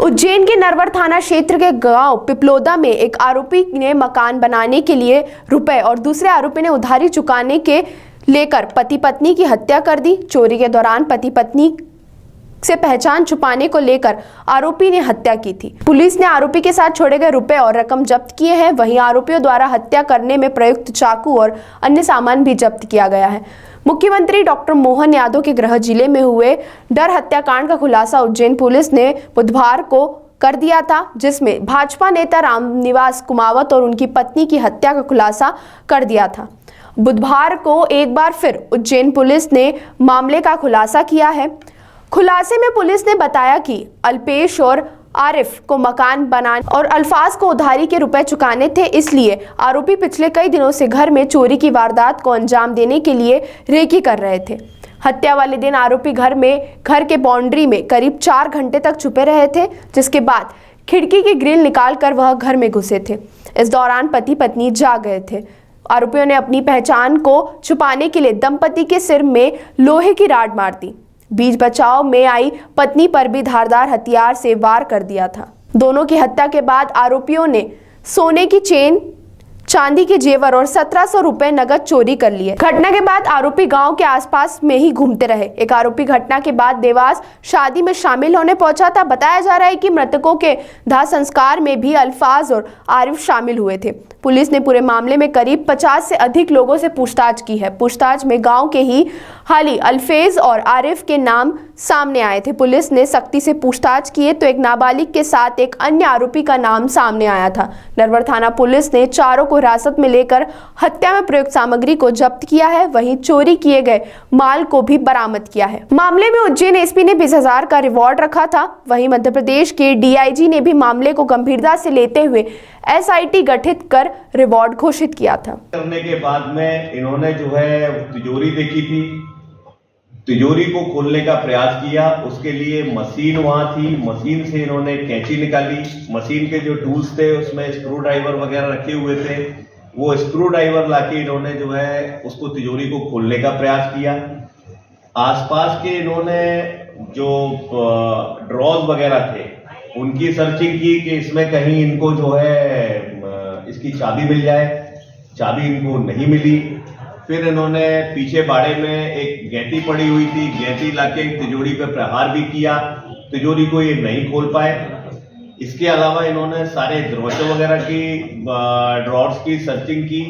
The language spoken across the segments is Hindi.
उज्जैन के नरवर थाना क्षेत्र के गांव पिपलोदा में एक आरोपी ने मकान बनाने के लिए रुपए और दूसरे आरोपी ने उधारी चुकाने के लेकर पति पत्नी की हत्या कर दी। चोरी के दौरान पति पत्नी से पहचान छुपाने को लेकर आरोपी ने हत्या की थी। पुलिस ने आरोपी के साथ छोड़े गए रुपए और रकम जब्त किए हैं। वहीं आरोपियों द्वारा हत्या करने में प्रयुक्त चाकू और अन्य सामान भी जब्त किया गया है। मुख्यमंत्री डॉक्टर मोहन यादव के गृह जिले में हुए डर हत्याकांड का खुलासा उज्जैन पुलिस ने बुधवार को कर दिया था, जिसमें भाजपा नेता रामनिवास कुमावत और उनकी पत्नी की हत्या का खुलासा कर दिया था। बुधवार को एक बार फिर उज्जैन पुलिस ने मामले का खुलासा किया है। खुलासे में पुलिस ने बताया कि अल्पेश और आरिफ को मकान बनाने और अल्फाज को उधारी के रुपए चुकाने थे, इसलिए आरोपी पिछले कई दिनों से घर में चोरी की वारदात को अंजाम देने के लिए रेकी कर रहे थे। हत्या वाले दिन आरोपी घर के बाउंड्री में करीब 4 घंटे तक छुपे रहे थे, जिसके बाद खिड़की की ग्रिल निकालकर वह घर में घुसे थे। इस दौरान पति पत्नी जाग गए थे। आरोपियों ने अपनी पहचान को छुपाने के लिए दंपति के सिर में लोहे की राड मार दी। बीच बचाव में आई पत्नी पर भी धारदार हथियार से वार कर दिया था। दोनों की हत्या के बाद आरोपियों ने सोने की चेन, चांदी के जेवर और 1700 रुपए नगद चोरी कर लिए। घटना के बाद आरोपी गांव के आसपास में ही घूमते रहे। एक आरोपी घटना के बाद देवास शादी में शामिल होने पहुंचा था। बताया जा रहा है कि मृतकों के दाह संस्कार में भी अल्फाज और आरिफ शामिल हुए थे। पुलिस ने पूरे मामले में करीब 50 से अधिक लोगों से पूछताछ की है। पूछताछ में गांव के ही हाली अल्फेज और आरिफ के नाम सामने आए थे। पुलिस ने सख्ती से पूछताछ की तो एक नाबालिग के साथ एक अन्य आरोपी का नाम सामने आया था। नरवर थाना पुलिस ने चारों को हिरासत में लेकर हत्या में प्रयुक्त सामग्री को जब्त किया है। वहीं चोरी किए गए माल को भी बरामद किया है। मामले में उज्जैन एसपी ने 20,000 का रिवॉर्ड रखा था। वहीं मध्य प्रदेश के डीआईजी ने भी मामले को गंभीरता से लेते हुए एसआईटी गठित कर रिवॉर्ड घोषित किया था। करने के बाद में इन्होंने जो है तिजोरी देखी थी, तिजोरी को खोलने का प्रयास किया। उसके लिए मशीन वहां थी, मशीन से इन्होंने कैंची निकाली। मशीन के जो टूल्स थे उसमें स्क्रू ड्राइवर वगैरह रखे हुए थे। वो स्क्रू ड्राइवर लाके इन्होंने जो है उसको तिजोरी को खोलने का प्रयास किया। आसपास के इन्होंने जो ड्रॉज वगैरह थे उनकी सर्चिंग की कि इसमें कहीं इनको जो है इसकी चाबी मिल जाए। चाबी इनको नहीं मिली। फिर इन्होंने पीछे बाड़े में एक गैंती पड़ी हुई थी, गैंती लाके तिजोरी पे प्रहार भी किया। तिजोरी को ये नहीं खोल पाए। इसके अलावा इन्होंने सारे दरवाजे वगैरह की ड्रॉर्स की सर्चिंग की।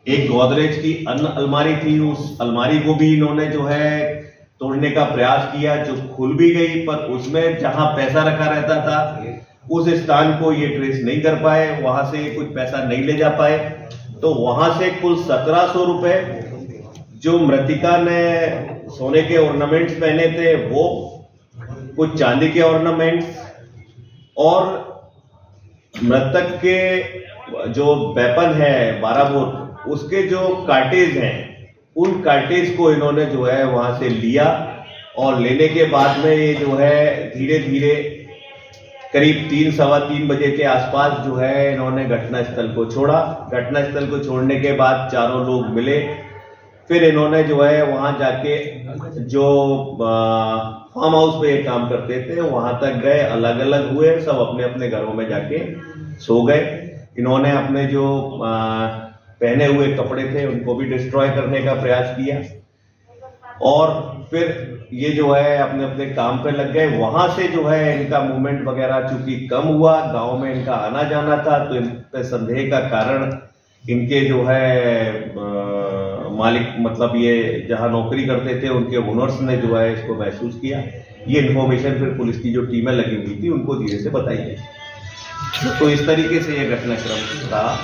एक गोदरेज की अलमारी थी, उस अलमारी को भी इन्होंने जो है तोड़ने का प्रयास किया, जो खुल भी गई, पर उसमें जहां पैसा रखा रहता था उस स्थान को ये ट्रेस नहीं कर पाए। वहां से कुछ पैसा नहीं ले जा पाए। तो वहां से कुल 1700 रुपए जो मृतिका ने सोने के ऑर्नामेंट्स पहने थे, वो कुछ चांदी के ऑर्नामेंट्स और मृतक के जो वेपन है 12 बोर, उसके जो कार्टेज हैं, उन कार्टेज को इन्होंने जो है वहां से लिया। और लेने के बाद में ये जो है धीरे धीरे करीब 3-3:15 बजे के आसपास जो है इन्होंने घटनास्थल को छोड़ा। घटनास्थल को छोड़ने के बाद चारों लोग मिले। फिर इन्होंने जो है वहां जाके जो फार्म हाउस पे काम करते थे वहां तक गए, अलग अलग हुए, सब अपने अपने घरों में जाके सो गए। इन्होंने अपने जो पहने हुए कपड़े थे उनको भी डिस्ट्रॉय करने का प्रयास किया और फिर ये जो है अपने अपने काम पे लग गए। वहां से जो है इनका मूवमेंट वगैरह चूंकि कम हुआ, गांव में इनका आना जाना था, तो इन पे संदेह का कारण इनके जो है मालिक, मतलब ये जहां नौकरी करते थे उनके ओनर्स ने जो है इसको महसूस किया। ये इन्फॉर्मेशन फिर पुलिस की जो टीमें लगी हुई थी उनको धीरे से बताई गई। तो इस तरीके से ये घटनाक्रम रहा।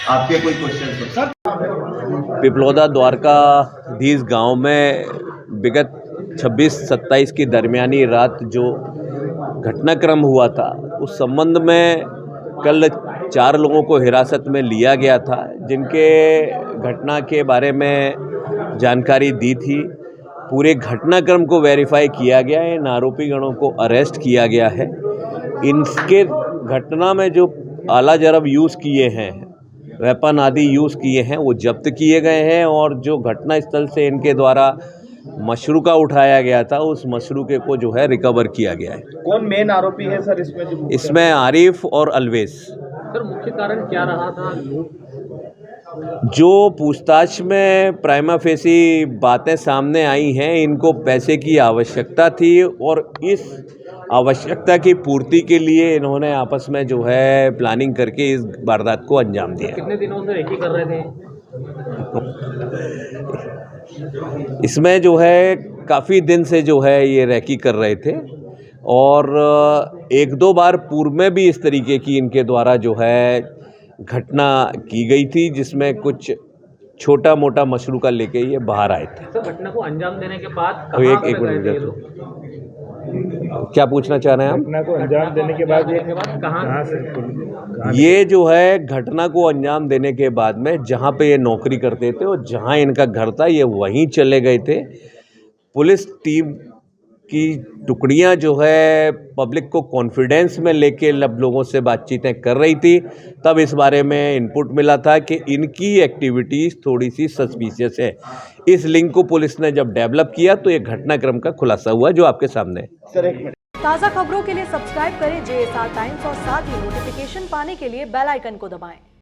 आपके कोई क्वेश्चन? सर, पिपलोदा द्वारकाधीश गांव में विगत 26-27 की दरमियानी रात जो घटनाक्रम हुआ था, उस संबंध में कल 4 लोगों को हिरासत में लिया गया था, जिनके घटना के बारे में जानकारी दी थी। पूरे घटनाक्रम को वेरीफाई किया गया है। इन आरोपी गणों को अरेस्ट किया गया है। इनके घटना में जो आला जरब यूज़ किए हैं, वेपन आदि यूज़ किए हैं, वो जब्त किए गए हैं और जो घटना स्थल से इनके द्वारा मशरू का उठाया गया था, उस मशरू के को जो है रिकवर किया गया है। कौन मेन आरोपी है सर इसमें? जो इसमें आरिफ और अलवेज। सर मुख्य कारण क्या रहा था लूट? जो पूछताछ में प्राइमा फेसी बातें सामने आई हैं, इनको पैसे की आवश्यकता थी और इस आवश्यकता की पूर्ति के लिए इन्होंने आपस में जो है प्लानिंग करके इस वारदात को अंजाम दिया। कितने दिनों से रेकी कर रहे थे? इसमें जो है काफ़ी दिन से जो है ये रैकी कर रहे थे और एक दो बार पूर्व में भी इस तरीके की इनके द्वारा जो है घटना की गई थी, जिसमें कुछ छोटा मोटा मशरू का लेके ये बाहर आए थे। सर घटना को अंजाम देने के बाद तो कहाँ एक पे गए थे ये मिनट, लोग? क्या पूछना चाह रहे हैं आप? घटना को अंजाम देने के बाद ये कहाँ से? ये जो है घटना को अंजाम देने के बाद में जहाँ पे ये नौकरी करते थे और जहाँ इनका घर था, ये वहीं चले गए थे। पुलिस टीम की टुकड़ियां जो है पब्लिक को कॉन्फिडेंस में लेके लोगों से बातचीतें कर रही थी, तब इस बारे में इनपुट मिला था कि इनकी एक्टिविटीज़ थोड़ी सी सस्पिशियस है। इस लिंक को पुलिस ने जब डेवलप किया तो ये घटनाक्रम का खुलासा हुआ जो आपके सामने है। सर एक मिनट, ताज़ा खबरों के लिए सब्सक्राइब करें JSR टाइम्स और साथ ही नोटिफिकेशन पाने के लिए बेल आइकन को दबाएं।